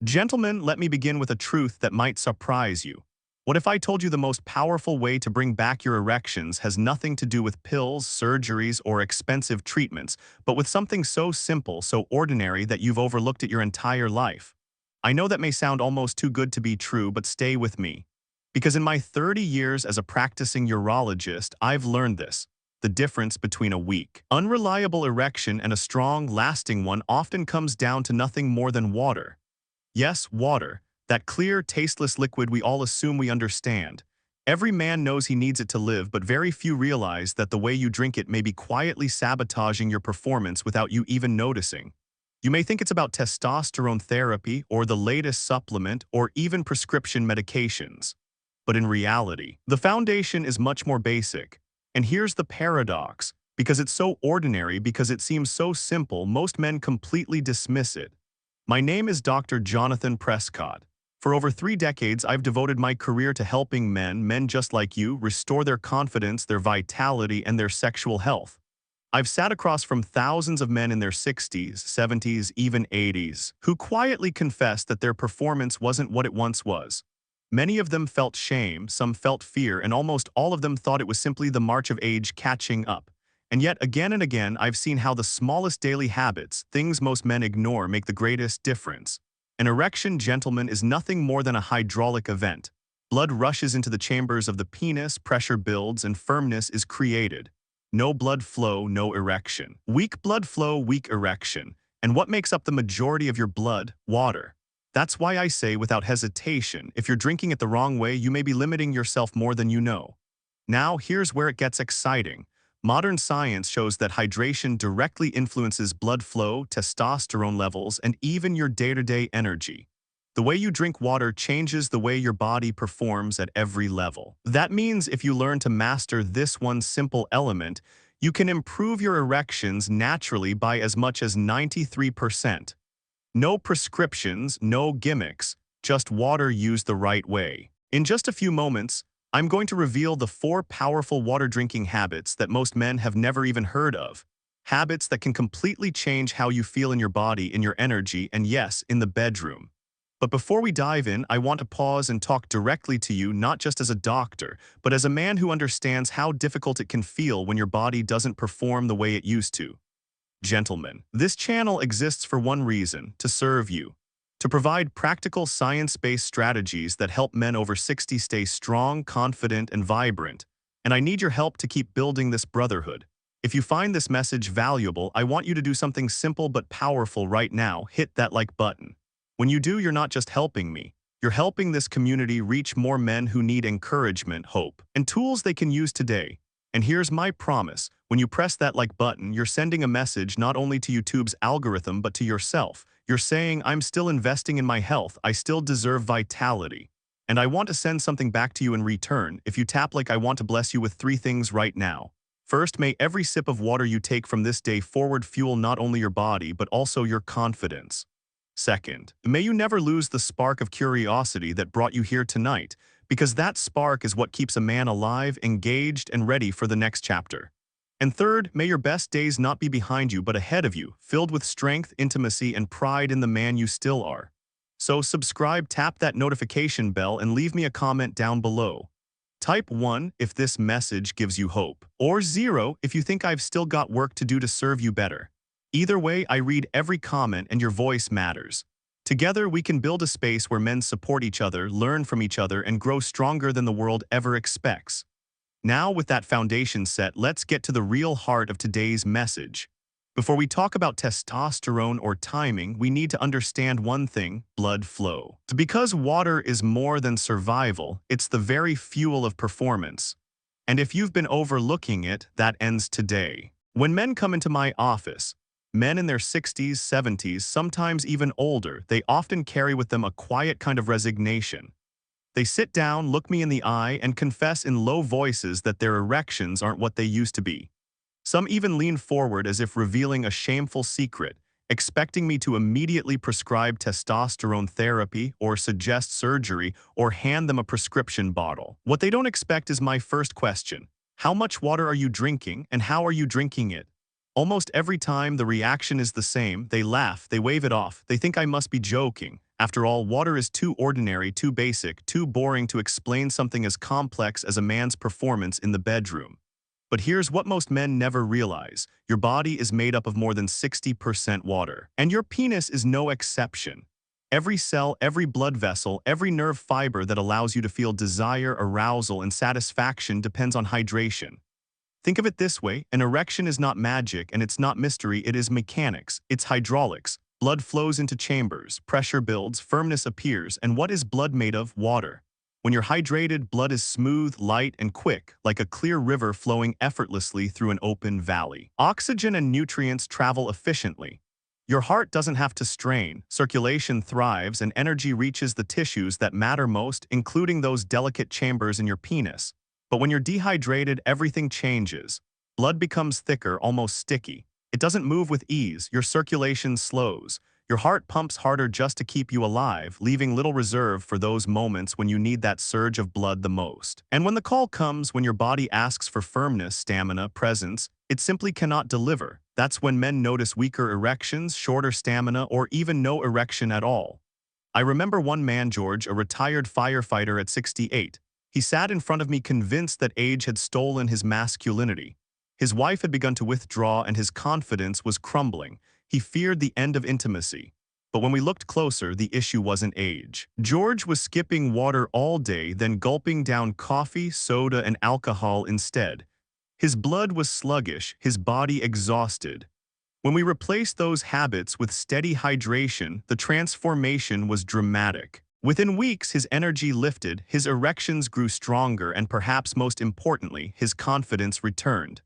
Gentlemen, let me begin with a truth that might surprise you. What if I told you the most powerful way to bring back your erections has nothing to do with pills, surgeries, or expensive treatments, but with something so simple, so ordinary that you've overlooked it your entire life? I know that may sound almost too good to be true, but stay with me. Because in my 30 years as a practicing urologist, I've learned this. The difference between a weak, unreliable erection and a strong, lasting one often comes down to nothing more than water. Yes, water, that clear, tasteless liquid we all assume we understand. Every man knows he needs it to live, but very few realize that the way you drink it may be quietly sabotaging your performance without you even noticing. You may think it's about testosterone therapy or the latest supplement or even prescription medications. But in reality, the foundation is much more basic. And here's the paradox. Because it's so ordinary, because it seems so simple, most men completely dismiss it. My name is Dr. Jonathan Prescott. For over 3 decades, I've devoted my career to helping men just like you, restore their confidence, their vitality, and their sexual health. I've sat across from thousands of men in their 60s, 70s, even 80s, who quietly confessed that their performance wasn't what it once was. Many of them felt shame, some felt fear, and almost all of them thought it was simply the march of age catching up. And yet, again and again, I've seen how the smallest daily habits, things most men ignore, make the greatest difference. An erection, gentlemen, is nothing more than a hydraulic event. Blood rushes into the chambers of the penis, pressure builds, and firmness is created. No blood flow, no erection. Weak blood flow, weak erection. And what makes up the majority of your blood? Water. That's why I say, without hesitation, if you're drinking it the wrong way, you may be limiting yourself more than you know. Now, here's where it gets exciting. Modern science shows that hydration directly influences blood flow, testosterone levels, and even your day-to-day energy. The way you drink water changes the way your body performs at every level. That means if you learn to master this one simple element, you can improve your erections naturally by as much as 93%. No prescriptions, no gimmicks, just water used the right way. In just a few moments, I'm going to reveal the 4 powerful water drinking habits that most men have never even heard of. Habits that can completely change how you feel in your body, in your energy, and yes, in the bedroom. But before we dive in, I want to pause and talk directly to you, not just as a doctor, but as a man who understands how difficult it can feel when your body doesn't perform the way it used to. Gentlemen, this channel exists for one reason: to serve you. To provide practical science-based strategies that help men over 60 stay strong, confident, and vibrant. And I need your help to keep building this brotherhood. If you find this message valuable, I want you to do something simple but powerful right now. Hit that like button. When you do, you're not just helping me. You're helping this community reach more men who need encouragement, hope, and tools they can use today. And here's my promise. When you press that like button, you're sending a message not only to YouTube's algorithm but to yourself. You're saying, I'm still investing in my health, I still deserve vitality. And I want to send something back to you in return. If you tap like, I want to bless you with 3 things right now. First, may every sip of water you take from this day forward fuel not only your body but also your confidence. Second, may you never lose the spark of curiosity that brought you here tonight, because that spark is what keeps a man alive, engaged, and ready for the next chapter. And third, may your best days not be behind you but ahead of you, filled with strength, intimacy, and pride in the man you still are. So subscribe, tap that notification bell, and leave me a comment down below. Type 1 if this message gives you hope, or 0 if you think I've still got work to do to serve you better. Either way, I read every comment and your voice matters. Together, we can build a space where men support each other, learn from each other, and grow stronger than the world ever expects. Now, with that foundation set, let's get to the real heart of today's message. Before we talk about testosterone or timing, we need to understand one thing: blood flow. Because water is more than survival, it's the very fuel of performance. And if you've been overlooking it, that ends today. When men come into my office, men in their 60s, 70s, sometimes even older, they often carry with them a quiet kind of resignation. They sit down, look me in the eye, and confess in low voices that their erections aren't what they used to be. Some even lean forward as if revealing a shameful secret, expecting me to immediately prescribe testosterone therapy or suggest surgery or hand them a prescription bottle. What they don't expect is my first question: how much water are you drinking, and how are you drinking it? Almost every time the reaction is the same. They laugh, they wave it off, they think I must be joking. After all, water is too ordinary, too basic, too boring to explain something as complex as a man's performance in the bedroom. But here's what most men never realize. Your body is made up of more than 60% water. And your penis is no exception. Every cell, every blood vessel, every nerve fiber that allows you to feel desire, arousal, and satisfaction depends on hydration. Think of it this way, an erection is not magic and it's not mystery, it is mechanics, it's hydraulics. Blood flows into chambers, pressure builds, firmness appears, and what is blood made of? Water. When you're hydrated, blood is smooth, light, and quick, like a clear river flowing effortlessly through an open valley. Oxygen and nutrients travel efficiently. Your heart doesn't have to strain, circulation thrives, and energy reaches the tissues that matter most, including those delicate chambers in your penis. But when you're dehydrated, everything changes. Blood becomes thicker, almost sticky. It doesn't move with ease, your circulation slows. Your heart pumps harder just to keep you alive, leaving little reserve for those moments when you need that surge of blood the most. And when the call comes, when your body asks for firmness, stamina, presence, it simply cannot deliver. That's when men notice weaker erections, shorter stamina, or even no erection at all. I remember one man, George, a retired firefighter at 68. He sat in front of me convinced that age had stolen his masculinity. His wife had begun to withdraw and his confidence was crumbling. He feared the end of intimacy. But when we looked closer, the issue wasn't age. George was skipping water all day, then gulping down coffee, soda, and alcohol instead. His blood was sluggish, his body exhausted. When we replaced those habits with steady hydration, the transformation was dramatic. Within weeks, his energy lifted, his erections grew stronger, and perhaps most importantly, his confidence returned.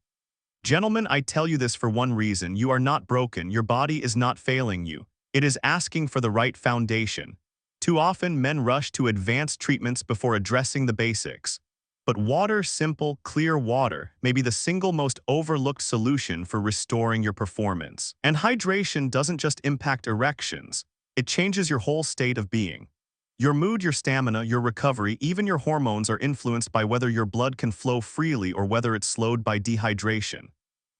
Gentlemen, I tell you this for one reason. You are not broken. Your body is not failing you. It is asking for the right foundation. Too often, men rush to advanced treatments before addressing the basics. But water, simple, clear water, may be the single most overlooked solution for restoring your performance. And hydration doesn't just impact erections. It changes your whole state of being. Your mood, your stamina, your recovery, even your hormones are influenced by whether your blood can flow freely or whether it's slowed by dehydration.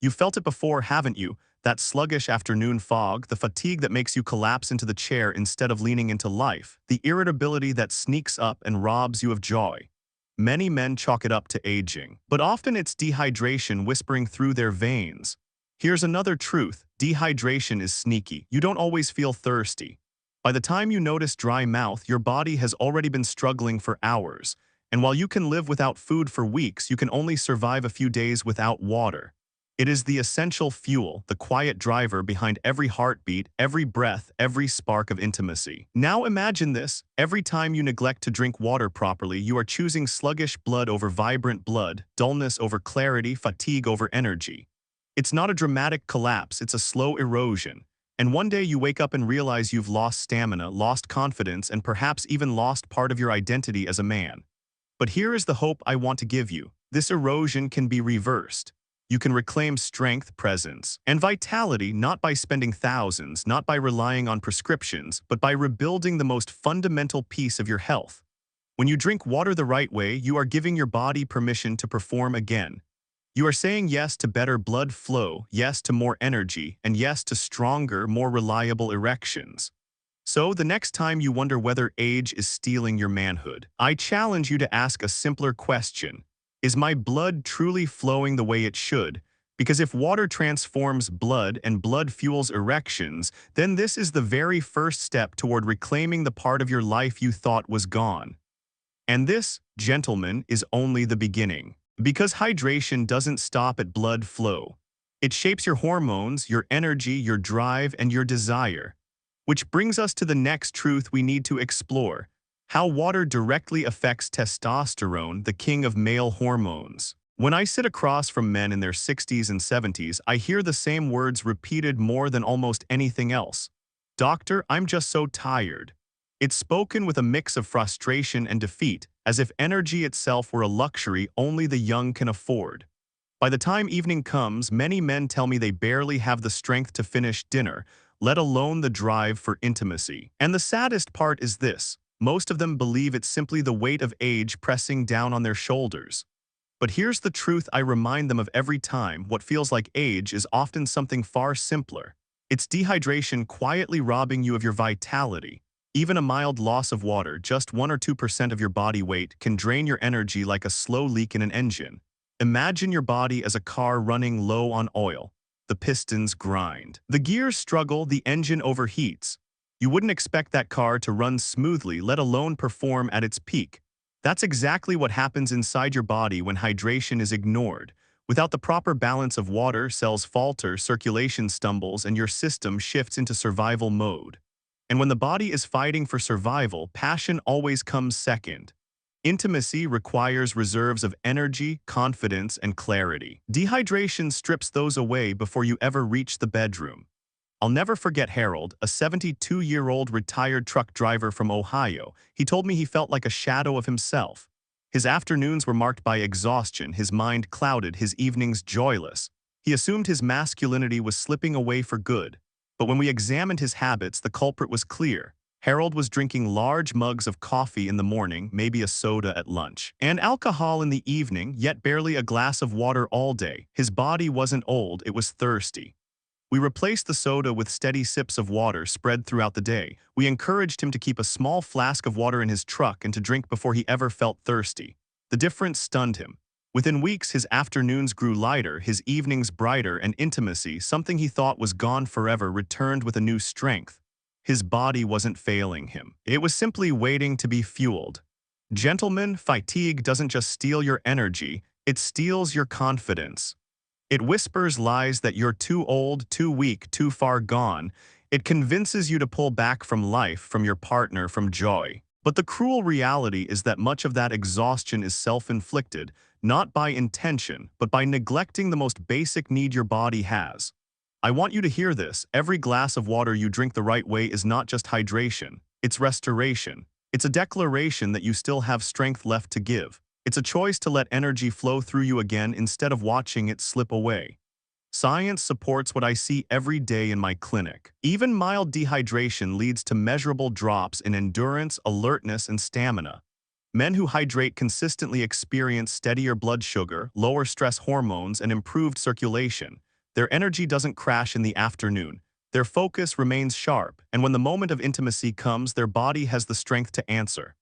You felt it before, haven't you? That sluggish afternoon fog, the fatigue that makes you collapse into the chair instead of leaning into life, the irritability that sneaks up and robs you of joy. Many men chalk it up to aging, but often it's dehydration whispering through their veins. Here's another truth: dehydration is sneaky. You don't always feel thirsty. By the time you notice dry mouth, your body has already been struggling for hours. And while you can live without food for weeks, you can only survive a few days without water. It is the essential fuel, the quiet driver behind every heartbeat, every breath, every spark of intimacy. Now imagine this: every time you neglect to drink water properly, you are choosing sluggish blood over vibrant blood, dullness over clarity, fatigue over energy. It's not a dramatic collapse, it's a slow erosion. And one day you wake up and realize you've lost stamina, lost confidence, and perhaps even lost part of your identity as a man. But here is the hope I want to give you. This erosion can be reversed. You can reclaim strength, presence, and vitality not by spending thousands, not by relying on prescriptions, but by rebuilding the most fundamental piece of your health. When you drink water the right way, you are giving your body permission to perform again. You are saying yes to better blood flow, yes to more energy, and yes to stronger, more reliable erections. So, the next time you wonder whether age is stealing your manhood, I challenge you to ask a simpler question. Is my blood truly flowing the way it should? Because if water transforms blood and blood fuels erections, then this is the very first step toward reclaiming the part of your life you thought was gone. And this, gentlemen, is only the beginning. Because hydration doesn't stop at blood flow. It shapes your hormones, your energy, your drive, and your desire. Which brings us to the next truth we need to explore: how water directly affects testosterone, the king of male hormones. When I sit across from men in their 60s and 70s, I hear the same words repeated more than almost anything else. "Doctor, I'm just so tired." It's spoken with a mix of frustration and defeat, as if energy itself were a luxury only the young can afford. By the time evening comes, many men tell me they barely have the strength to finish dinner, let alone the drive for intimacy. And the saddest part is this: most of them believe it's simply the weight of age pressing down on their shoulders. But here's the truth I remind them of every time: what feels like age is often something far simpler. It's dehydration quietly robbing you of your vitality. Even a mild loss of water, just 1 or 2% of your body weight, can drain your energy like a slow leak in an engine. Imagine your body as a car running low on oil. The pistons grind. The gears struggle, the engine overheats. You wouldn't expect that car to run smoothly, let alone perform at its peak. That's exactly what happens inside your body when hydration is ignored. Without the proper balance of water, cells falter, circulation stumbles, and your system shifts into survival mode. And when the body is fighting for survival, passion always comes second. Intimacy requires reserves of energy, confidence, and clarity. Dehydration strips those away before you ever reach the bedroom. I'll never forget Harold, a 72-year-old retired truck driver from Ohio. He told me he felt like a shadow of himself. His afternoons were marked by exhaustion, his mind clouded, his evenings joyless. He assumed his masculinity was slipping away for good. But when we examined his habits, the culprit was clear. Harold was drinking large mugs of coffee in the morning, maybe a soda at lunch, and alcohol in the evening, yet barely a glass of water all day. His body wasn't old, it was thirsty. We replaced the soda with steady sips of water spread throughout the day. We encouraged him to keep a small flask of water in his truck and to drink before he ever felt thirsty. The difference stunned him. Within weeks, his afternoons grew lighter, his evenings brighter, and intimacy, something he thought was gone forever, returned with a new strength. His body wasn't failing him. It was simply waiting to be fueled. Gentlemen, fatigue doesn't just steal your energy, it steals your confidence. It whispers lies that you're too old, too weak, too far gone. It convinces you to pull back from life, from your partner, from joy. But the cruel reality is that much of that exhaustion is self-inflicted, not by intention, but by neglecting the most basic need your body has. I want you to hear this. Every glass of water you drink the right way is not just hydration, it's restoration. It's a declaration that you still have strength left to give. It's a choice to let energy flow through you again instead of watching it slip away. Science supports what I see every day in my clinic. Even mild dehydration leads to measurable drops in endurance, alertness, and stamina. Men who hydrate consistently experience steadier blood sugar, lower stress hormones, and improved circulation. Their energy doesn't crash in the afternoon. Their focus remains sharp, and when the moment of intimacy comes, their body has the strength to answer.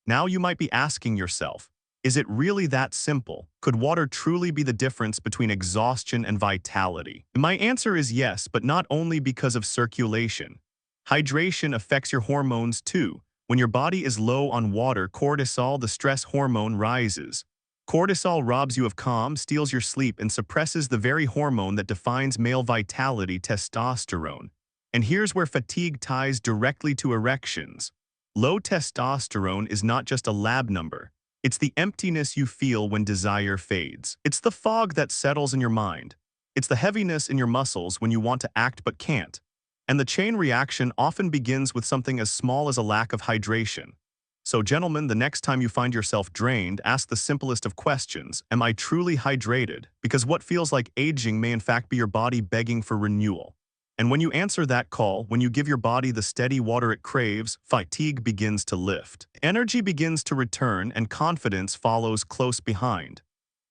Now you might be asking yourself, is it really that simple? Could water truly be the difference between exhaustion and vitality? My answer is yes, but not only because of circulation. Hydration affects your hormones too. When your body is low on water, cortisol, the stress hormone, rises. Cortisol robs you of calm, steals your sleep, and suppresses the very hormone that defines male vitality, testosterone. And here's where fatigue ties directly to erections. Low testosterone is not just a lab number. It's the emptiness you feel when desire fades. It's the fog that settles in your mind. It's the heaviness in your muscles when you want to act but can't. And the chain reaction often begins with something as small as a lack of hydration. So gentlemen, the next time you find yourself drained, ask the simplest of questions. Am I truly hydrated? Because what feels like aging may in fact be your body begging for renewal. And when you answer that call, when you give your body the steady water it craves, fatigue begins to lift. Energy begins to return, and confidence follows close behind.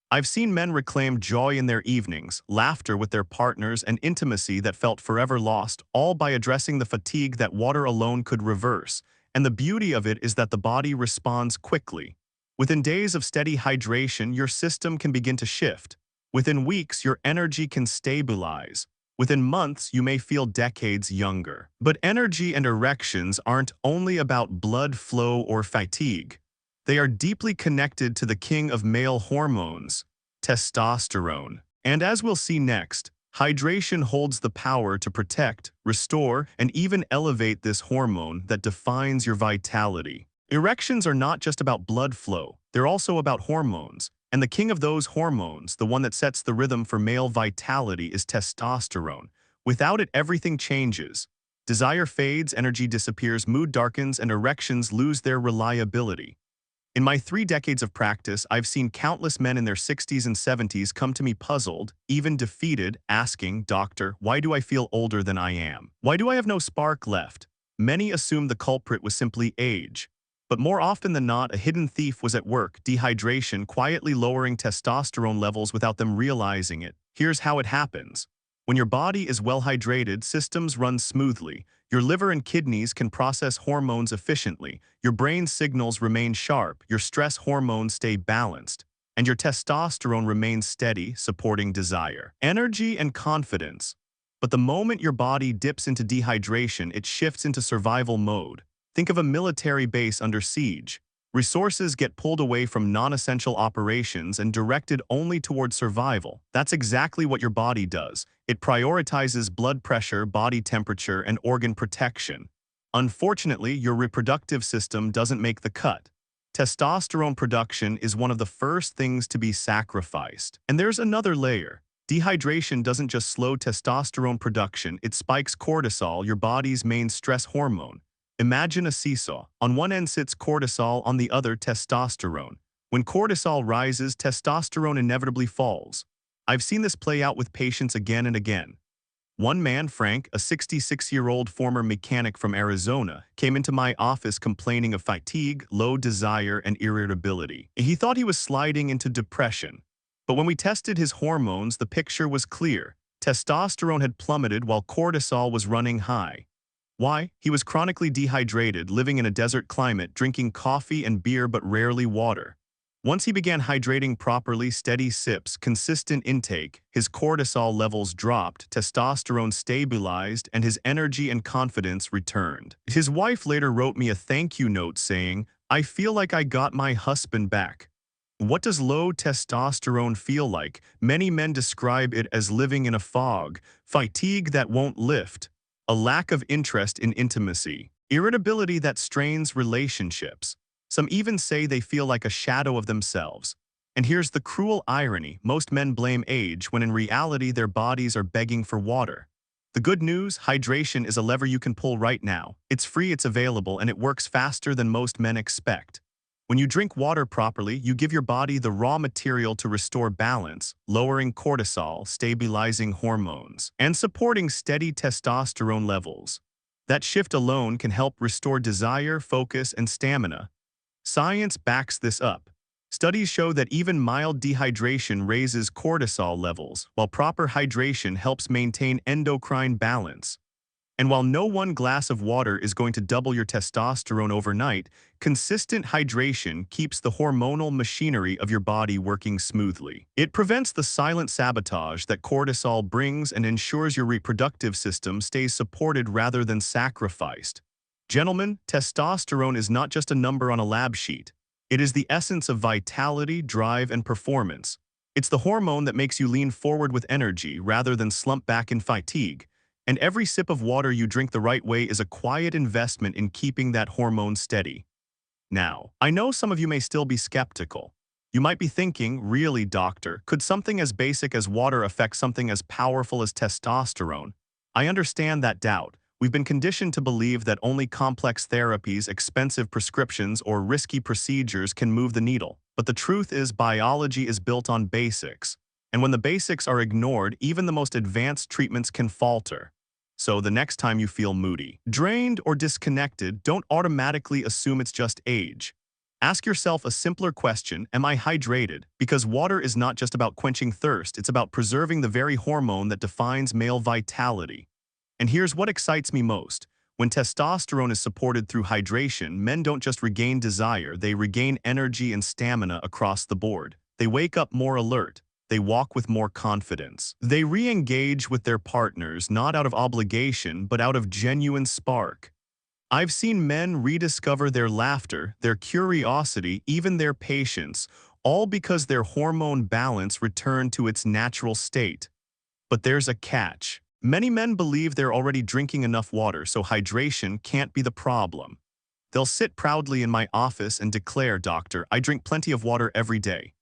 I've seen men reclaim joy in their evenings, laughter with their partners, and intimacy that felt forever lost, all by addressing the fatigue that water alone could reverse. And the beauty of it is that the body responds quickly. Within days of steady hydration, your system can begin to shift. Within weeks, your energy can stabilize. Within months, you may feel decades younger. But energy and erections aren't only about blood flow or fatigue. They are deeply connected to the king of male hormones, testosterone. And as we'll see next, hydration holds the power to protect, restore, and even elevate this hormone that defines your vitality. Erections are not just about blood flow, they're also about hormones. And the king of those hormones, the one that sets the rhythm for male vitality, is testosterone. Without it, everything changes. Desire fades, energy disappears, mood darkens, and erections lose their reliability. In my 3 decades of practice, I've seen countless men in their 60s and 70s come to me puzzled, even defeated, asking, "Doctor, why do I feel older than I am? Why do I have no spark left?" Many assumed the culprit was simply age. But more often than not, a hidden thief was at work, dehydration, quietly lowering testosterone levels without them realizing it. Here's how it happens. When your body is well hydrated, systems run smoothly. Your liver and kidneys can process hormones efficiently. Your brain's signals remain sharp. Your stress hormones stay balanced. And your testosterone remains steady, supporting desire, energy, and confidence. But the moment your body dips into dehydration, it shifts into survival mode. Think of a military base under siege. Resources get pulled away from non-essential operations and directed only toward survival. That's exactly what your body does. It prioritizes blood pressure, body temperature, and organ protection. Unfortunately, your reproductive system doesn't make the cut. Testosterone production is one of the first things to be sacrificed. And there's another layer. Dehydration doesn't just slow testosterone production, it spikes cortisol, your body's main stress hormone. Imagine a seesaw. On one end sits cortisol, on the other testosterone. When cortisol rises, testosterone inevitably falls. I've seen this play out with patients again and again. One man, Frank, a 66-year-old former mechanic from Arizona, came into my office complaining of fatigue, low desire, and irritability. He thought he was sliding into depression. But when we tested his hormones, the picture was clear. Testosterone had plummeted while cortisol was running high. Why? He was chronically dehydrated, living in a desert climate, drinking coffee and beer but rarely water. Once he began hydrating properly, steady sips, consistent intake, his cortisol levels dropped, testosterone stabilized, and his energy and confidence returned. His wife later wrote me a thank you note saying, "I feel like I got my husband back." What does low testosterone feel like? Many men describe it as living in a fog, fatigue that won't lift, a lack of interest in intimacy, irritability that strains relationships. Some even say they feel like a shadow of themselves. And here's the cruel irony: most men blame age when in reality their bodies are begging for water. The good news: hydration is a lever you can pull right now. It's free, it's available, and it works faster than most men expect. When you drink water properly, you give your body the raw material to restore balance, lowering cortisol, stabilizing hormones, and supporting steady testosterone levels. That shift alone can help restore desire, focus, and stamina. Science backs this up. Studies show that even mild dehydration raises cortisol levels, while proper hydration helps maintain endocrine balance. And while no one glass of water is going to double your testosterone overnight, consistent hydration keeps the hormonal machinery of your body working smoothly. It prevents the silent sabotage that cortisol brings and ensures your reproductive system stays supported rather than sacrificed. Gentlemen, testosterone is not just a number on a lab sheet. It is the essence of vitality, drive, and performance. It's the hormone that makes you lean forward with energy rather than slump back in fatigue. And every sip of water you drink the right way is a quiet investment in keeping that hormone steady. Now, I know some of you may still be skeptical. You might be thinking, really, doctor, could something as basic as water affect something as powerful as testosterone? I understand that doubt. We've been conditioned to believe that only complex therapies, expensive prescriptions, or risky procedures can move the needle. But the truth is, biology is built on basics. And when the basics are ignored, even the most advanced treatments can falter. So the next time you feel moody, drained, or disconnected, don't automatically assume it's just age. Ask yourself a simpler question: am I hydrated? Because water is not just about quenching thirst, it's about preserving the very hormone that defines male vitality. And here's what excites me most. When testosterone is supported through hydration, men don't just regain desire, they regain energy and stamina across the board. They wake up more alert. They walk with more confidence. They re-engage with their partners, not out of obligation, but out of genuine spark. I've seen men rediscover their laughter, their curiosity, even their patience, all because their hormone balance returned to its natural state. But there's a catch. Many men believe they're already drinking enough water, so hydration can't be the problem. They'll sit proudly in my office and declare, "Doctor, I drink plenty of water every day."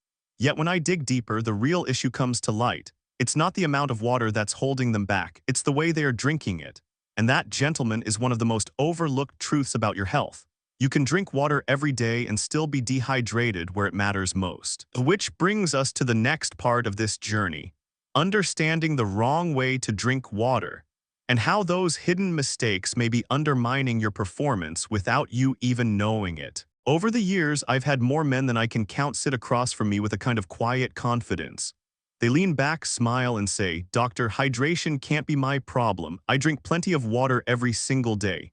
Yet when I dig deeper, the real issue comes to light. It's not the amount of water that's holding them back, it's the way they are drinking it. And that, gentlemen, is one of the most overlooked truths about your health. You can drink water every day and still be dehydrated where it matters most. Which brings us to the next part of this journey: understanding the wrong way to drink water, and how those hidden mistakes may be undermining your performance without you even knowing it. Over the years, I've had more men than I can count sit across from me with a kind of quiet confidence. They lean back, smile, and say, "Doctor, hydration can't be my problem. I drink plenty of water every single day."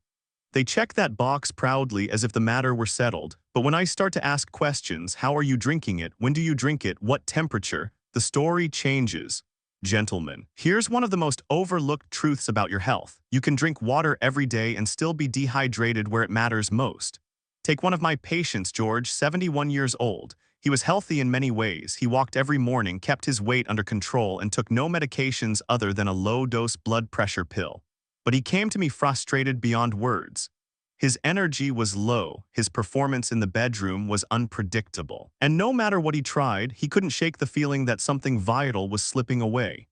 They check that box proudly as if the matter were settled. But when I start to ask questions, how are you drinking it? When do you drink it? What temperature? The story changes. Gentlemen, here's one of the most overlooked truths about your health. You can drink water every day and still be dehydrated where it matters most. Take one of my patients, George, 71 years old. He was healthy in many ways. He walked every morning, kept his weight under control, and took no medications other than a low-dose blood pressure pill. But he came to me frustrated beyond words. His energy was low, his performance in the bedroom was unpredictable, and no matter what he tried, he couldn't shake the feeling that something vital was slipping away.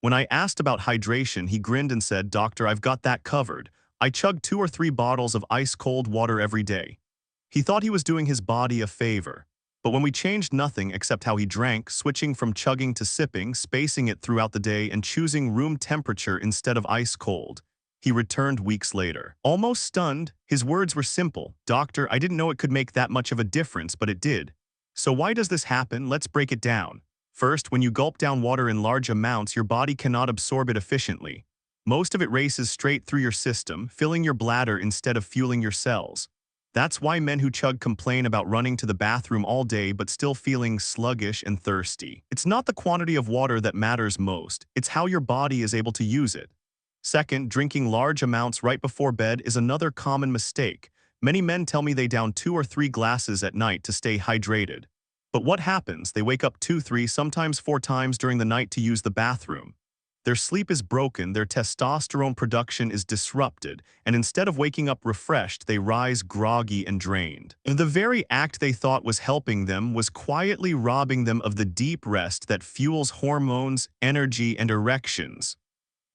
When I asked about hydration, he grinned and said, "Doctor, I've got that covered. I chug 2 or 3 bottles of ice-cold water every day." He thought he was doing his body a favor. But when we changed nothing except how he drank, switching from chugging to sipping, spacing it throughout the day, and choosing room temperature instead of ice-cold, he returned weeks later. Almost stunned, his words were simple. "Doctor, I didn't know it could make that much of a difference, but it did." So why does this happen? Let's break it down. First, when you gulp down water in large amounts, your body cannot absorb it efficiently. Most of it races straight through your system, filling your bladder instead of fueling your cells. That's why men who chug complain about running to the bathroom all day but still feeling sluggish and thirsty. It's not the quantity of water that matters most, it's how your body is able to use it. Second, drinking large amounts right before bed is another common mistake. Many men tell me they down 2 or 3 glasses at night to stay hydrated. But what happens? They wake up 2, 3, sometimes 4 times during the night to use the bathroom. Their sleep is broken, their testosterone production is disrupted, and instead of waking up refreshed, they rise groggy and drained. The very act they thought was helping them was quietly robbing them of the deep rest that fuels hormones, energy, and erections.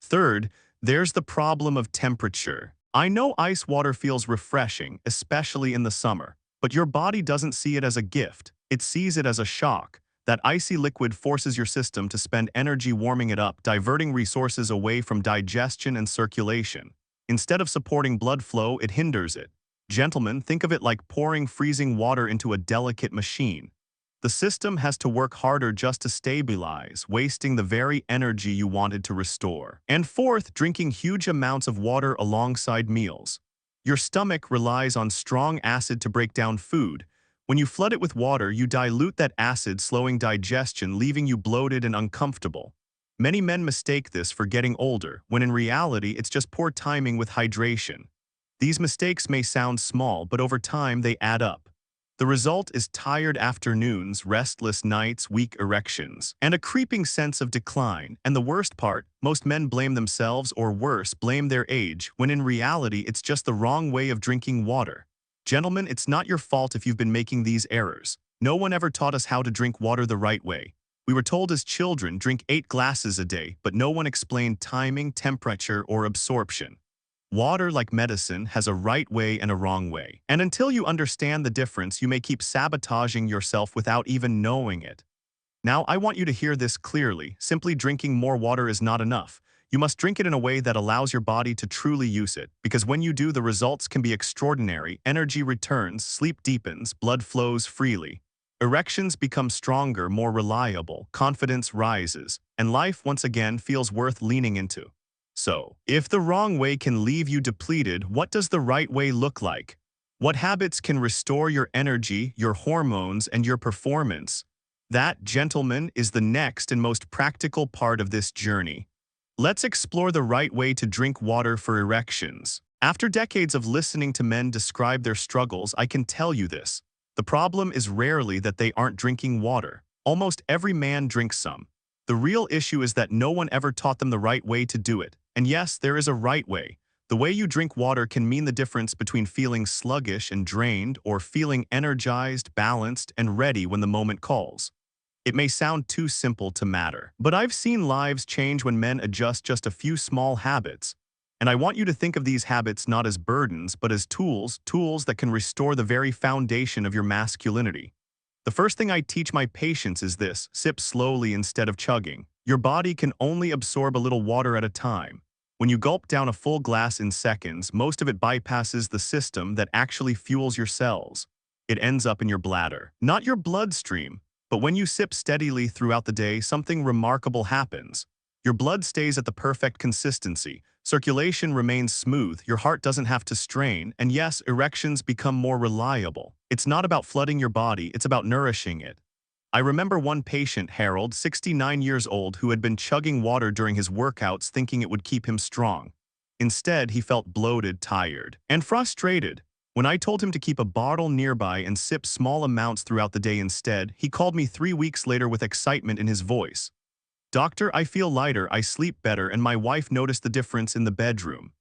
Third, there's the problem of temperature. I know ice water feels refreshing, especially in the summer, but your body doesn't see it as a gift. It sees it as a shock. That icy liquid forces your system to spend energy warming it up, diverting resources away from digestion and circulation. Instead of supporting blood flow, it hinders it. Gentlemen, think of it like pouring freezing water into a delicate machine. The system has to work harder just to stabilize, wasting the very energy you wanted to restore. And fourth, drinking huge amounts of water alongside meals. Your stomach relies on strong acid to break down food. When you flood it with water, you dilute that acid, slowing digestion, leaving you bloated and uncomfortable. Many men mistake this for getting older, when in reality it's just poor timing with hydration. These mistakes may sound small, but over time they add up. The result is tired afternoons, restless nights, weak erections, and a creeping sense of decline. And the worst part, most men blame themselves, or worse, blame their age, when in reality it's just the wrong way of drinking water. Gentlemen, it's not your fault if you've been making these errors. No one ever taught us how to drink water the right way. We were told as children, drink 8 glasses a day, but no one explained timing, temperature, or absorption. Water, like medicine, has a right way and a wrong way. And until you understand the difference, you may keep sabotaging yourself without even knowing it. Now, I want you to hear this clearly. Simply drinking more water is not enough. You must drink it in a way that allows your body to truly use it, because when you do, the results can be extraordinary. Energy returns, sleep deepens, blood flows freely. Erections become stronger, more reliable, confidence rises, and life once again feels worth leaning into. So, if the wrong way can leave you depleted, what does the right way look like? What habits can restore your energy, your hormones, and your performance? That, gentlemen, is the next and most practical part of this journey. Let's explore the right way to drink water for erections. After decades of listening to men describe their struggles, I can tell you this. The problem is rarely that they aren't drinking water. Almost every man drinks some. The real issue is that no one ever taught them the right way to do it. And yes, there is a right way. The way you drink water can mean the difference between feeling sluggish and drained or feeling energized, balanced, and ready when the moment calls. It may sound too simple to matter, but I've seen lives change when men adjust just a few small habits. And I want you to think of these habits not as burdens, but as tools that can restore the very foundation of your masculinity. The first thing I teach my patients is this: sip slowly instead of chugging. Your body can only absorb a little water at a time. When you gulp down a full glass in seconds, most of it bypasses the system that actually fuels your cells. It ends up in your bladder, not your bloodstream. But when you sip steadily throughout the day, something remarkable happens. Your blood stays at the perfect consistency, circulation remains smooth, your heart doesn't have to strain, and yes, erections become more reliable. It's not about flooding your body, it's about nourishing it. I remember one patient, Harold, 69 years old, who had been chugging water during his workouts thinking it would keep him strong. Instead, he felt bloated, tired, and frustrated. When I told him to keep a bottle nearby and sip small amounts throughout the day instead, he called me 3 weeks later with excitement in his voice. "Doctor, I feel lighter, I sleep better, and my wife noticed the difference in the bedroom."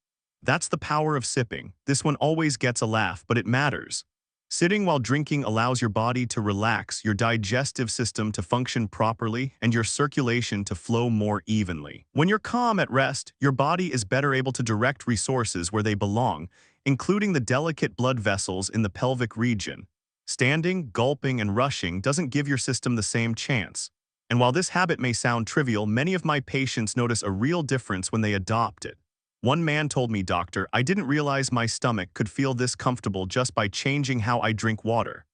That's the power of sipping. This one always gets a laugh, but it matters. Sitting while drinking allows your body to relax, your digestive system to function properly, and your circulation to flow more evenly. When you're calm at rest, your body is better able to direct resources where they belong, including the delicate blood vessels in the pelvic region. Standing, gulping, and rushing doesn't give your system the same chance. And while this habit may sound trivial, many of my patients notice a real difference when they adopt it. One man told me, "Doctor, I didn't realize my stomach could feel this comfortable just by changing how I drink water."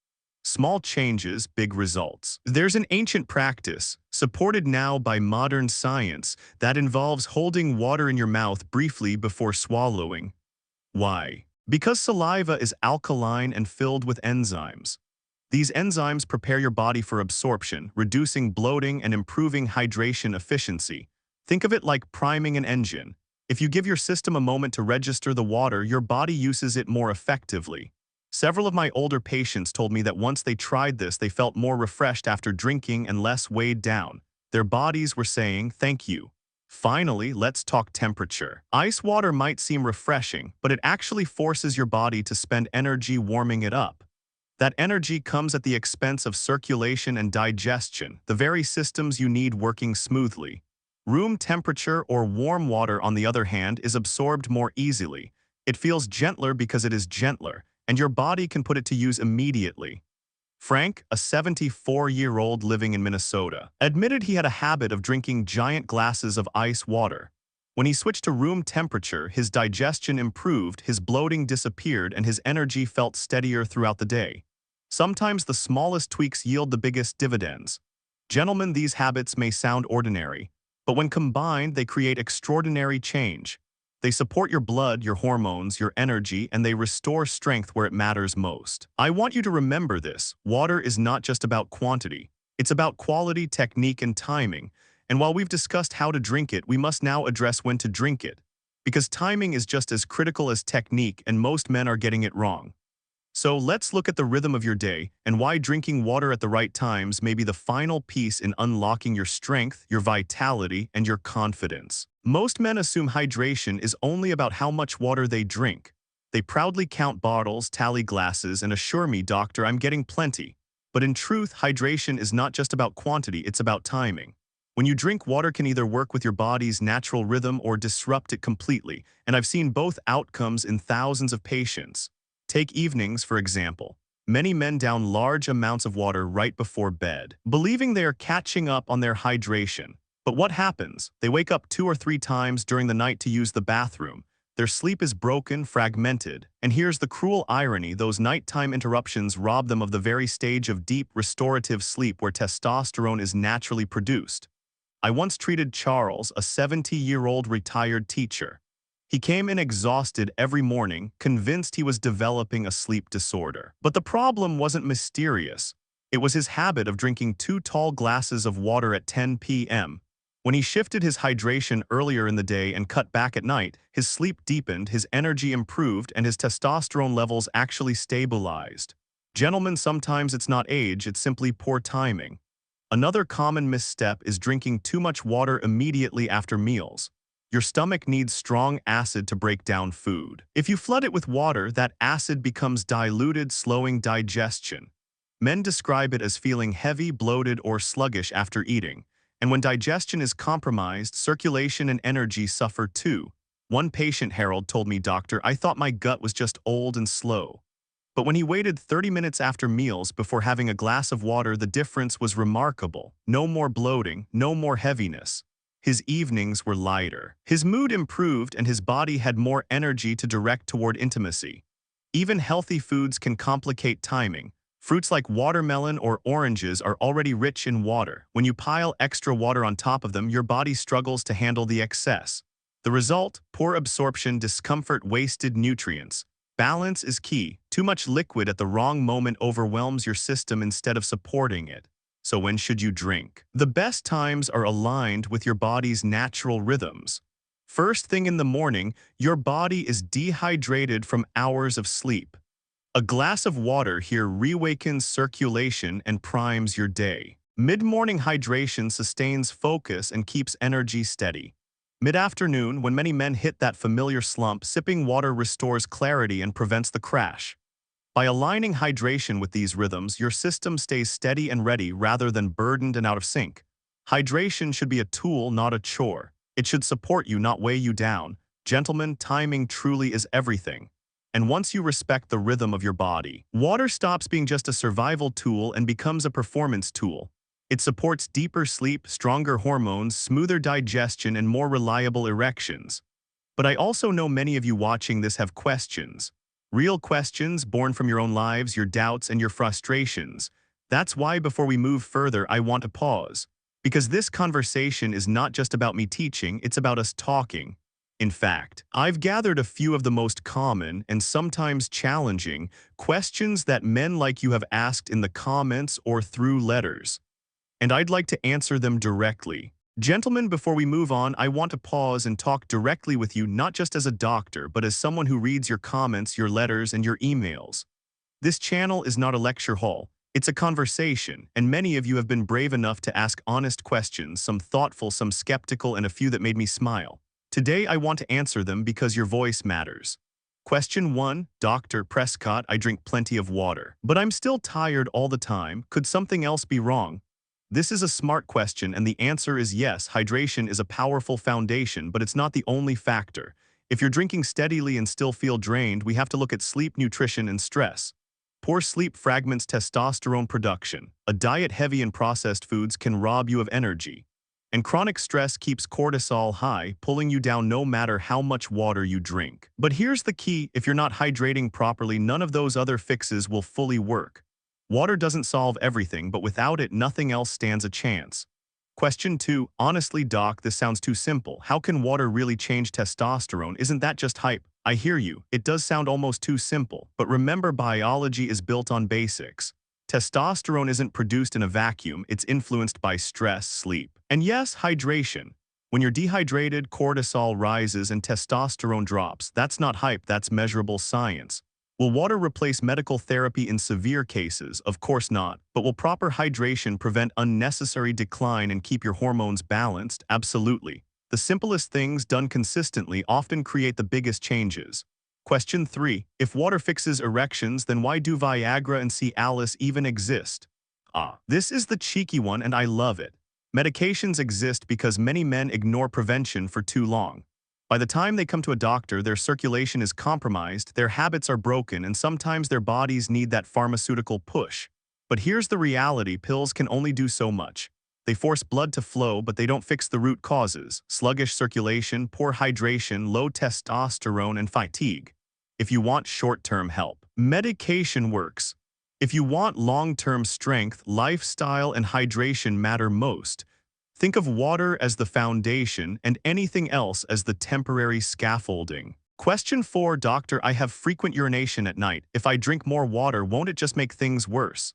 Small changes, big results. There's an ancient practice, supported now by modern science, that involves holding water in your mouth briefly before swallowing. Why? Because saliva is alkaline and filled with enzymes. These enzymes prepare your body for absorption, reducing bloating and improving hydration efficiency. Think of it like priming an engine. If you give your system a moment to register the water, your body uses it more effectively. Several of my older patients told me that once they tried this, they felt more refreshed after drinking and less weighed down. Their bodies were saying, "Thank you." Finally, let's talk temperature. Ice water might seem refreshing, but it actually forces your body to spend energy warming it up. That energy comes at the expense of circulation and digestion, the very systems you need working smoothly. Room temperature or warm water, on the other hand, is absorbed more easily. It feels gentler because it is gentler, and your body can put it to use immediately. Frank, a 74-year-old living in Minnesota, admitted he had a habit of drinking giant glasses of ice water. When he switched to room temperature, his digestion improved, his bloating disappeared, and his energy felt steadier throughout the day. Sometimes the smallest tweaks yield the biggest dividends. Gentlemen, these habits may sound ordinary, but when combined, they create extraordinary change. They support your blood, your hormones, your energy, and they restore strength where it matters most. I want you to remember this. Water is not just about quantity. It's about quality, technique, and timing. And while we've discussed how to drink it, we must now address when to drink it. Because timing is just as critical as technique, and most men are getting it wrong. So let's look at the rhythm of your day and why drinking water at the right times may be the final piece in unlocking your strength, your vitality, and your confidence. Most men assume hydration is only about how much water they drink. They proudly count bottles, tally glasses, and assure me, "Doctor, I'm getting plenty." But in truth, hydration is not just about quantity, it's about timing. When you drink, water can either work with your body's natural rhythm or disrupt it completely, and I've seen both outcomes in thousands of patients. Take evenings, for example. Many men down large amounts of water right before bed, believing they are catching up on their hydration. But what happens? They wake up 2 or 3 times during the night to use the bathroom. Their sleep is broken, fragmented. And here's the cruel irony: those nighttime interruptions rob them of the very stage of deep, restorative sleep where testosterone is naturally produced. I once treated Charles, a 70-year-old retired teacher. He came in exhausted every morning, convinced he was developing a sleep disorder. But the problem wasn't mysterious. It was his habit of drinking 2 tall glasses of water at 10 p.m. When he shifted his hydration earlier in the day and cut back at night, his sleep deepened, his energy improved, and his testosterone levels actually stabilized. Gentlemen, sometimes it's not age, it's simply poor timing. Another common misstep is drinking too much water immediately after meals. Your stomach needs strong acid to break down food. If you flood it with water, that acid becomes diluted, slowing digestion. Men describe it as feeling heavy, bloated, or sluggish after eating. And when digestion is compromised, circulation and energy suffer too. One patient, Harold, told me, "Doctor, I thought my gut was just old and slow." But when he waited 30 minutes after meals before having a glass of water, the difference was remarkable. No more bloating, no more heaviness. His evenings were lighter. His mood improved and his body had more energy to direct toward intimacy. Even healthy foods can complicate timing. Fruits like watermelon or oranges are already rich in water. When you pile extra water on top of them, your body struggles to handle the excess. The result? Poor absorption, discomfort, wasted nutrients. Balance is key. Too much liquid at the wrong moment overwhelms your system instead of supporting it. So when should you drink? The best times are aligned with your body's natural rhythms. First thing in the morning, your body is dehydrated from hours of sleep. A glass of water here reawakens circulation and primes your day. Mid-morning hydration sustains focus and keeps energy steady. Mid-afternoon, when many men hit that familiar slump, sipping water restores clarity and prevents the crash. By aligning hydration with these rhythms, your system stays steady and ready rather than burdened and out of sync. Hydration should be a tool, not a chore. It should support you, not weigh you down. Gentlemen, timing truly is everything. And once you respect the rhythm of your body, water stops being just a survival tool and becomes a performance tool. It supports deeper sleep, stronger hormones, smoother digestion, and more reliable erections. But I also know many of you watching this have questions. Real questions born from your own lives, your doubts, and your frustrations. That's why before we move further, I want to pause. Because this conversation is not just about me teaching, it's about us talking. In fact, I've gathered a few of the most common and sometimes challenging questions that men like you have asked in the comments or through letters. And I'd like to answer them directly. Gentlemen, before we move on, I want to pause and talk directly with you, not just as a doctor, but as someone who reads your comments, your letters, and your emails. This channel is not a lecture hall. It's a conversation, and many of you have been brave enough to ask honest questions, some thoughtful, some skeptical, and a few that made me smile. Today, I want to answer them because your voice matters. Question 1, Dr. Prescott, I drink plenty of water, but I'm still tired all the time. Could something else be wrong? This is a smart question, and the answer is yes. Hydration is a powerful foundation, but it's not the only factor. If you're drinking steadily and still feel drained, we have to look at sleep, nutrition, and stress. Poor sleep fragments testosterone production. A diet heavy in processed foods can rob you of energy. And chronic stress keeps cortisol high, pulling you down no matter how much water you drink. But here's the key: if you're not hydrating properly, none of those other fixes will fully work. Water doesn't solve everything, but without it, nothing else stands a chance. Question 2, honestly, doc, this sounds too simple. How can water really change testosterone? Isn't that just hype? I hear you. It does sound almost too simple, but remember, biology is built on basics. Testosterone isn't produced in a vacuum, it's influenced by stress, sleep, and yes, hydration. When you're dehydrated, cortisol rises and testosterone drops. That's not hype, that's measurable science. Will water replace medical therapy in severe cases? Of course not. But will proper hydration prevent unnecessary decline and keep your hormones balanced? Absolutely. The simplest things done consistently often create the biggest changes. Question 3. If water fixes erections, then why do Viagra and Cialis even exist? This is the cheeky one, and I love it. Medications exist because many men ignore prevention for too long. By the time they come to a doctor, their circulation is compromised, their habits are broken, and sometimes their bodies need that pharmaceutical push. But here's the reality: pills can only do so much. They force blood to flow, but they don't fix the root causes: sluggish circulation, poor hydration, low testosterone, and fatigue. If you want short-term help, medication works. If you want long-term strength, lifestyle and hydration matter most. Think of water as the foundation and anything else as the temporary scaffolding. Question 4, doctor, I have frequent urination at night. If I drink more water, won't it just make things worse?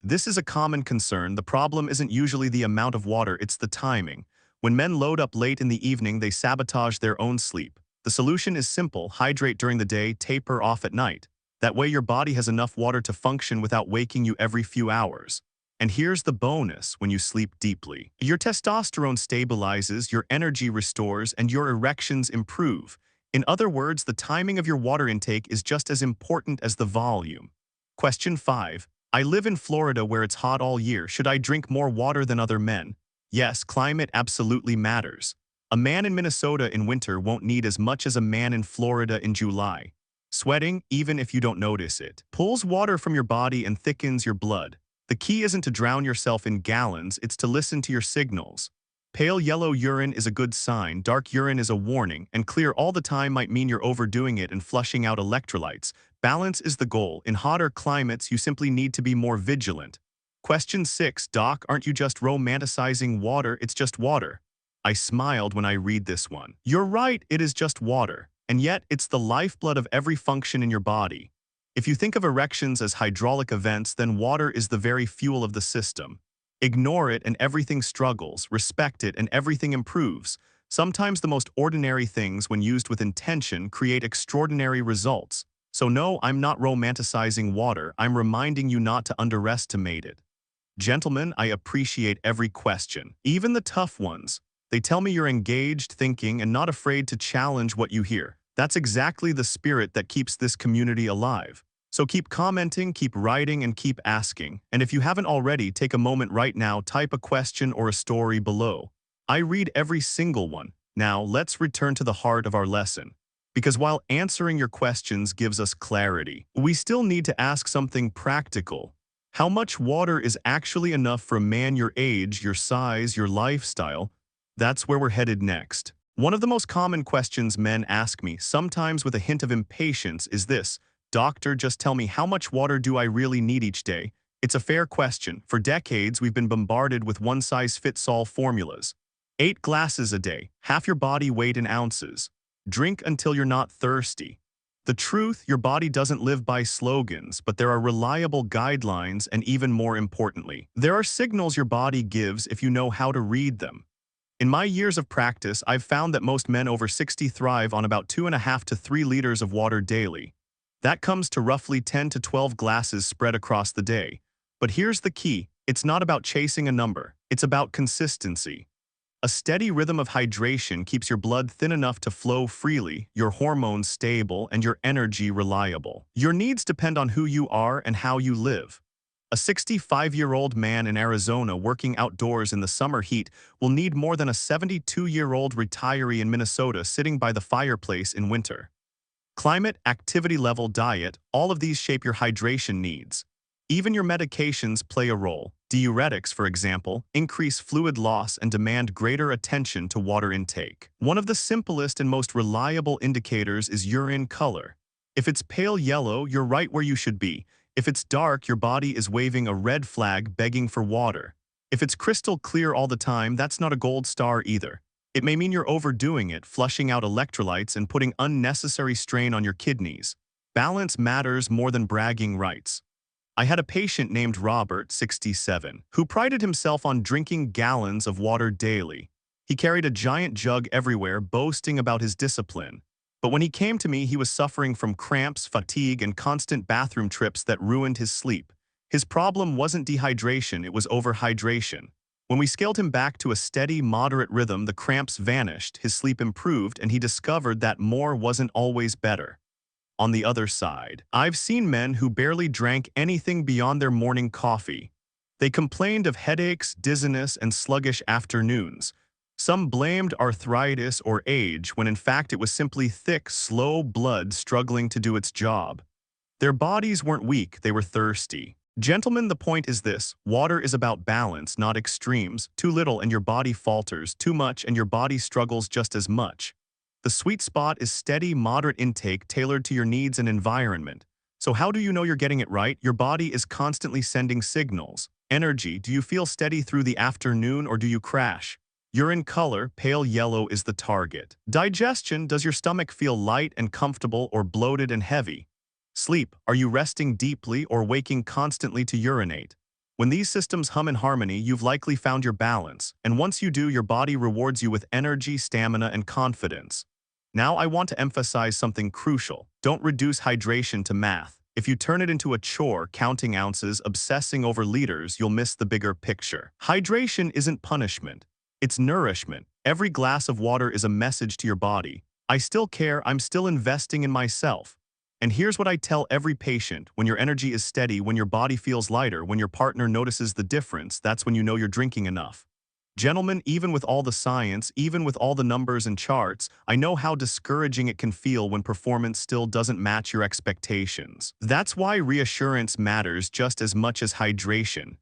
This is a common concern. The problem isn't usually the amount of water, it's the timing. When men load up late in the evening, they sabotage their own sleep. The solution is simple: hydrate during the day, taper off at night. That way your body has enough water to function without waking you every few hours. And here's the bonus: when you sleep deeply, your testosterone stabilizes, your energy restores, and your erections improve. In other words, the timing of your water intake is just as important as the volume. Question 5. I live in Florida where it's hot all year. Should I drink more water than other men? Yes, climate absolutely matters. A man in Minnesota in winter won't need as much as a man in Florida in July. Sweating, even if you don't notice it, pulls water from your body and thickens your blood. The key isn't to drown yourself in gallons, it's to listen to your signals. Pale yellow urine is a good sign, dark urine is a warning, and clear all the time might mean you're overdoing it and flushing out electrolytes. Balance is the goal. In hotter climates, you simply need to be more vigilant. Question 6. Doc, aren't you just romanticizing water? It's just water. I smiled when I read this one. You're right, it is just water. And yet, it's the lifeblood of every function in your body. If you think of erections as hydraulic events, then water is the very fuel of the system. Ignore it and everything struggles, respect it and everything improves. Sometimes the most ordinary things, when used with intention, create extraordinary results. So no, I'm not romanticizing water, I'm reminding you not to underestimate it. Gentlemen, I appreciate every question, even the tough ones. They tell me you're engaged, thinking, and not afraid to challenge what you hear. That's exactly the spirit that keeps this community alive. So keep commenting, keep writing, and keep asking. And if you haven't already, take a moment right now, type a question or a story below. I read every single one. Now, let's return to the heart of our lesson. Because while answering your questions gives us clarity, we still need to ask something practical. How much water is actually enough for a man your age, your size, your lifestyle? That's where we're headed next. One of the most common questions men ask me, sometimes with a hint of impatience, is this: Doctor, just tell me, how much water do I really need each day? It's a fair question. For decades, we've been bombarded with one-size-fits-all formulas. 8 glasses a day, half your body weight in ounces. Drink until you're not thirsty. The truth, your body doesn't live by slogans, but there are reliable guidelines, and even more importantly, there are signals your body gives if you know how to read them. In my years of practice, I've found that most men over 60 thrive on about 2.5 to 3 liters of water daily. That comes to roughly 10 to 12 glasses spread across the day. But here's the key: it's not about chasing a number, it's about consistency. A steady rhythm of hydration keeps your blood thin enough to flow freely, your hormones stable, and your energy reliable. Your needs depend on who you are and how you live. A 65-year-old man in Arizona working outdoors in the summer heat will need more than a 72-year-old retiree in Minnesota sitting by the fireplace in winter. Climate, activity level, diet, all of these shape your hydration needs. Even your medications play a role. Diuretics, for example, increase fluid loss and demand greater attention to water intake. One of the simplest and most reliable indicators is urine color. If it's pale yellow, you're right where you should be. If it's dark, your body is waving a red flag begging for water. If it's crystal clear all the time, that's not a gold star either. It may mean you're overdoing it, flushing out electrolytes and putting unnecessary strain on your kidneys. Balance matters more than bragging rights. I had a patient named Robert, 67, who prided himself on drinking gallons of water daily. He carried a giant jug everywhere, boasting about his discipline. But when he came to me, he was suffering from cramps, fatigue, and constant bathroom trips that ruined his sleep. His problem wasn't dehydration, it was overhydration. When we scaled him back to a steady, moderate rhythm, the cramps vanished, his sleep improved, and he discovered that more wasn't always better. On the other side, I've seen men who barely drank anything beyond their morning coffee. They complained of headaches, dizziness, and sluggish afternoons. Some blamed arthritis or age when in fact it was simply thick, slow blood struggling to do its job. Their bodies weren't weak, they were thirsty. Gentlemen, the point is this: water is about balance, not extremes. Too little and your body falters, too much and your body struggles just as much. The sweet spot is steady, moderate intake tailored to your needs and environment. So how do you know you're getting it right? Your body is constantly sending signals. Energy: do you feel steady through the afternoon or do you crash? Urine color: pale yellow is the target. Digestion: does your stomach feel light and comfortable or bloated and heavy? Sleep: are you resting deeply or waking constantly to urinate? When these systems hum in harmony, you've likely found your balance, and once you do, your body rewards you with energy, stamina, and confidence. Now I want to emphasize something crucial. Don't reduce hydration to math. If you turn it into a chore, counting ounces, obsessing over liters, you'll miss the bigger picture. Hydration isn't punishment, it's nourishment. Every glass of water is a message to your body: I still care, I'm still investing in myself. And here's what I tell every patient: when your energy is steady, when your body feels lighter, when your partner notices the difference, that's when you know you're drinking enough. Gentlemen, even with all the science, even with all the numbers and charts, I know how discouraging it can feel when performance still doesn't match your expectations. That's why reassurance matters just as much as hydration.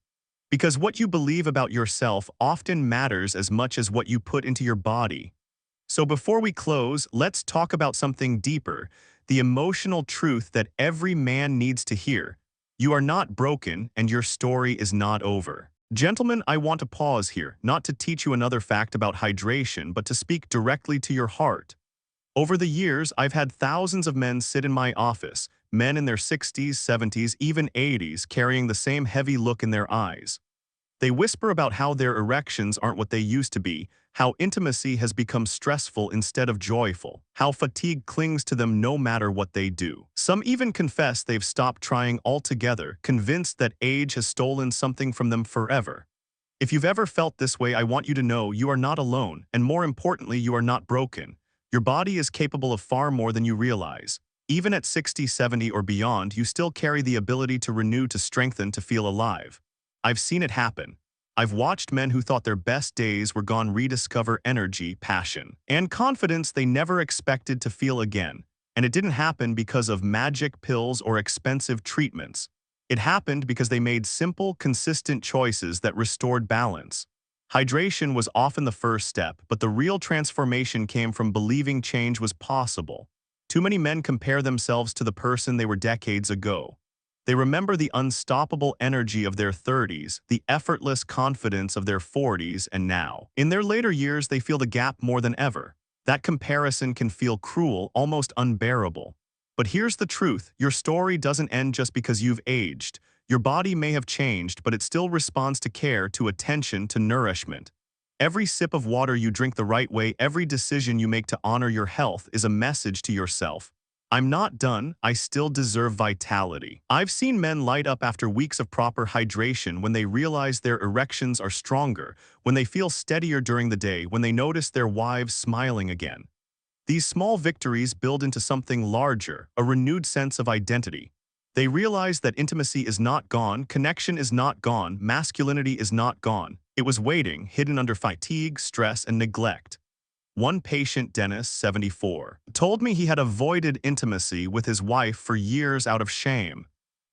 Because what you believe about yourself often matters as much as what you put into your body. So before we close, let's talk about something deeper, the emotional truth that every man needs to hear. You are not broken, and your story is not over. Gentlemen, I want to pause here, not to teach you another fact about hydration, but to speak directly to your heart. Over the years, I've had thousands of men sit in my office, men in their 60s, 70s, even 80s, carrying the same heavy look in their eyes. They whisper about how their erections aren't what they used to be, how intimacy has become stressful instead of joyful, how fatigue clings to them no matter what they do. Some even confess they've stopped trying altogether, convinced that age has stolen something from them forever. If you've ever felt this way, I want you to know you are not alone, and more importantly, you are not broken. Your body is capable of far more than you realize. Even at 60, 70, or beyond, you still carry the ability to renew, to strengthen, to feel alive. I've seen it happen. I've watched men who thought their best days were gone rediscover energy, passion, and confidence they never expected to feel again. And it didn't happen because of magic pills or expensive treatments. It happened because they made simple, consistent choices that restored balance. Hydration was often the first step, but the real transformation came from believing change was possible. Too many men compare themselves to the person they were decades ago. They remember the unstoppable energy of their 30s, the effortless confidence of their 40s, and now, in their later years, they feel the gap more than ever. That comparison can feel cruel, almost unbearable. But here's the truth, your story doesn't end just because you've aged. Your body may have changed, but it still responds to care, to attention, to nourishment. Every sip of water you drink the right way, every decision you make to honor your health is a message to yourself. I'm not done, I still deserve vitality. I've seen men light up after weeks of proper hydration when they realize their erections are stronger, when they feel steadier during the day, when they notice their wives smiling again. These small victories build into something larger, a renewed sense of identity. They realize that intimacy is not gone, connection is not gone, masculinity is not gone. It was waiting, hidden under fatigue, stress, and neglect. One patient, Dennis, 74, told me he had avoided intimacy with his wife for years out of shame.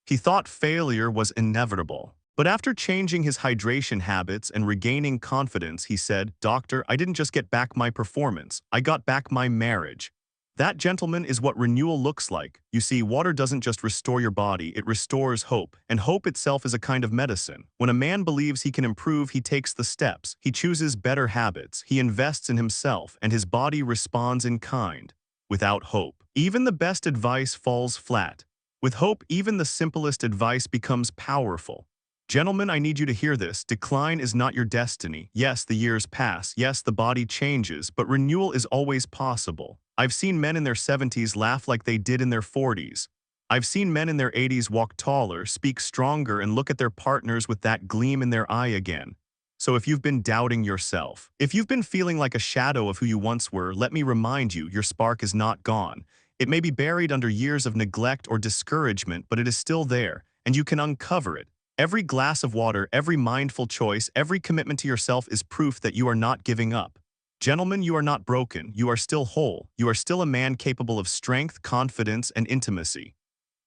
He thought failure was inevitable. But after changing his hydration habits and regaining confidence, he said, "Doctor, I didn't just get back my performance, I got back my marriage." That, gentlemen, is what renewal looks like. You see, water doesn't just restore your body, it restores hope. And hope itself is a kind of medicine. When a man believes he can improve, he takes the steps. He chooses better habits. He invests in himself, and his body responds in kind. Without hope, even the best advice falls flat. With hope, even the simplest advice becomes powerful. Gentlemen, I need you to hear this. Decline is not your destiny. Yes, the years pass. Yes, the body changes, but renewal is always possible. I've seen men in their 70s laugh like they did in their 40s. I've seen men in their 80s walk taller, speak stronger, and look at their partners with that gleam in their eye again. So if you've been doubting yourself, if you've been feeling like a shadow of who you once were, let me remind you, your spark is not gone. It may be buried under years of neglect or discouragement, but it is still there, and you can uncover it. Every glass of water, every mindful choice, every commitment to yourself is proof that you are not giving up. Gentlemen, you are not broken. You are still whole. You are still a man capable of strength, confidence, and intimacy.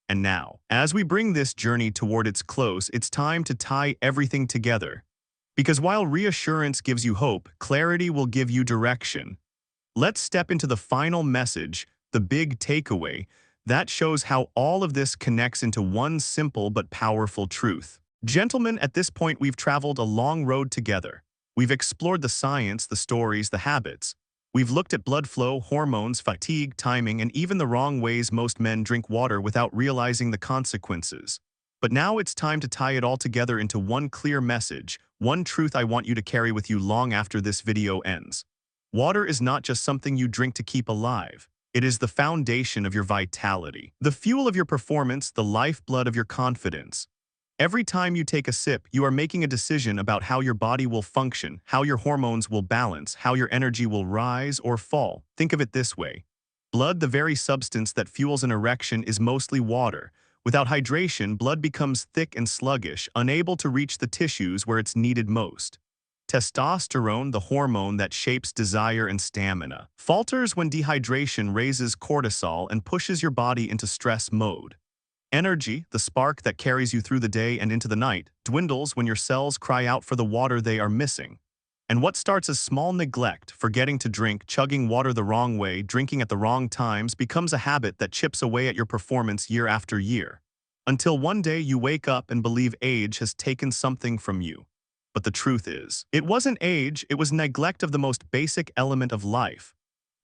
And now, as we bring this journey toward its close, it's time to tie everything together. Because while reassurance gives you hope, clarity will give you direction. Let's step into the final message, the big takeaway, that shows how all of this connects into one simple but powerful truth. Gentlemen, at this point we've traveled a long road together. We've explored the science, the stories, the habits. We've looked at blood flow, hormones, fatigue, timing, and even the wrong ways most men drink water without realizing the consequences. But now it's time to tie it all together into one clear message, one truth I want you to carry with you long after this video ends. Water is not just something you drink to keep alive. It is the foundation of your vitality, the fuel of your performance, the lifeblood of your confidence. Every time you take a sip, you are making a decision about how your body will function, how your hormones will balance, how your energy will rise or fall. Think of it this way. Blood, the very substance that fuels an erection, is mostly water. Without hydration, blood becomes thick and sluggish, unable to reach the tissues where it's needed most. Testosterone, the hormone that shapes desire and stamina, falters when dehydration raises cortisol and pushes your body into stress mode. Energy, the spark that carries you through the day and into the night, dwindles when your cells cry out for the water they are missing. And what starts as small neglect, forgetting to drink, chugging water the wrong way, drinking at the wrong times, becomes a habit that chips away at your performance year after year. Until one day you wake up and believe age has taken something from you. But the truth is, it wasn't age, it was neglect of the most basic element of life.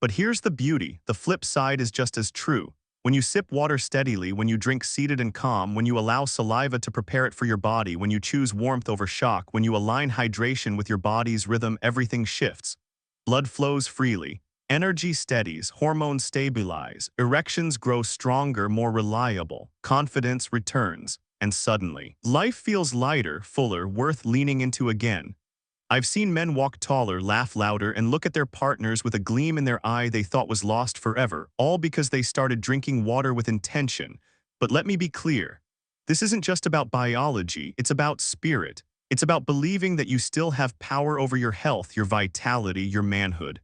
But here's the beauty, the flip side is just as true. When you sip water steadily, when you drink seated and calm, when you allow saliva to prepare it for your body, when you choose warmth over shock, when you align hydration with your body's rhythm, everything shifts. Blood flows freely, energy steadies, hormones stabilize, erections grow stronger, more reliable, confidence returns, and suddenly, life feels lighter, fuller, worth leaning into again. I've seen men walk taller, laugh louder, and look at their partners with a gleam in their eye they thought was lost forever, all because they started drinking water with intention. But let me be clear. This isn't just about biology, it's about spirit. It's about believing that you still have power over your health, your vitality, your manhood.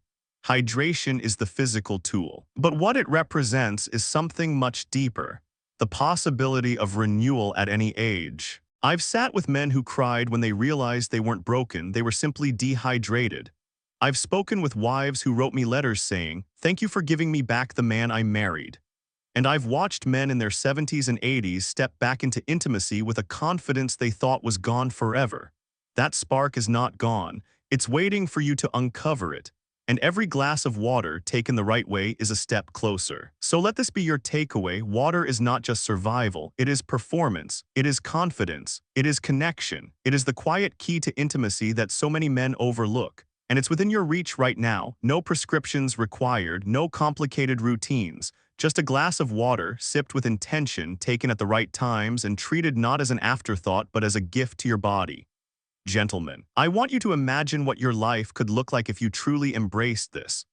Hydration is the physical tool, but what it represents is something much deeper. The possibility of renewal at any age. I've sat with men who cried when they realized they weren't broken, they were simply dehydrated. I've spoken with wives who wrote me letters saying, "Thank you for giving me back the man I married." And I've watched men in their 70s and 80s step back into intimacy with a confidence they thought was gone forever. That spark is not gone. It's waiting for you to uncover it. And every glass of water taken the right way is a step closer. So let this be your takeaway. Water is not just survival, it is performance, it is confidence, it is connection, it is the quiet key to intimacy that so many men overlook. And it's within your reach right now, no prescriptions required, no complicated routines, just a glass of water sipped with intention, taken at the right times and treated not as an afterthought but as a gift to your body. Gentlemen, I want you to imagine what your life could look like if you truly embraced this.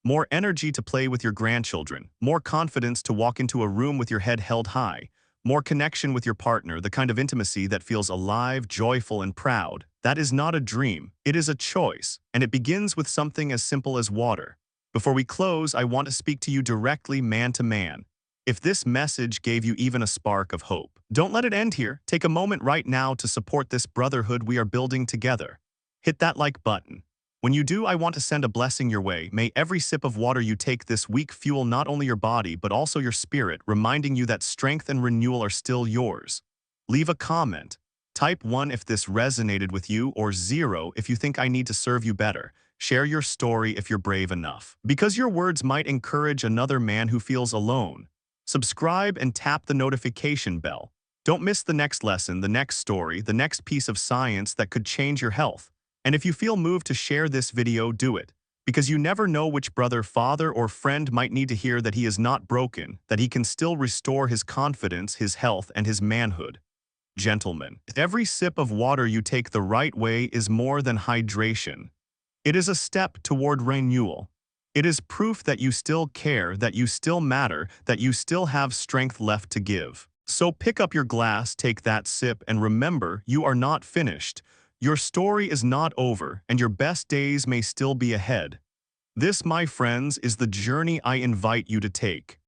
More energy to play with your grandchildren, more confidence to walk into a room with your head held high, more connection with your partner, the kind of intimacy that feels alive, joyful, and proud. That is not a dream, it is a choice, and it begins with something as simple as water. Before we close, I want to speak to you directly, man to man. If this message gave you even a spark of hope, don't let it end here. Take a moment right now to support this brotherhood we are building together. Hit that like button. When you do, I want to send a blessing your way. May every sip of water you take this week fuel not only your body but also your spirit, reminding you that strength and renewal are still yours. Leave a comment. Type 1 if this resonated with you, or 0 if you think I need to serve you better. Share your story if you're brave enough, because your words might encourage another man who feels alone. Subscribe and tap the notification bell. Don't miss the next lesson, the next story, the next piece of science that could change your health. And if you feel moved to share this video, do it. Because you never know which brother, father, or friend might need to hear that he is not broken, that he can still restore his confidence, his health, and his manhood. Gentlemen, every sip of water you take the right way is more than hydration. It is a step toward renewal. It is proof that you still care, that you still matter, that you still have strength left to give. So pick up your glass, take that sip, and remember, you are not finished. Your story is not over, and your best days may still be ahead. This, my friends, is the journey I invite you to take.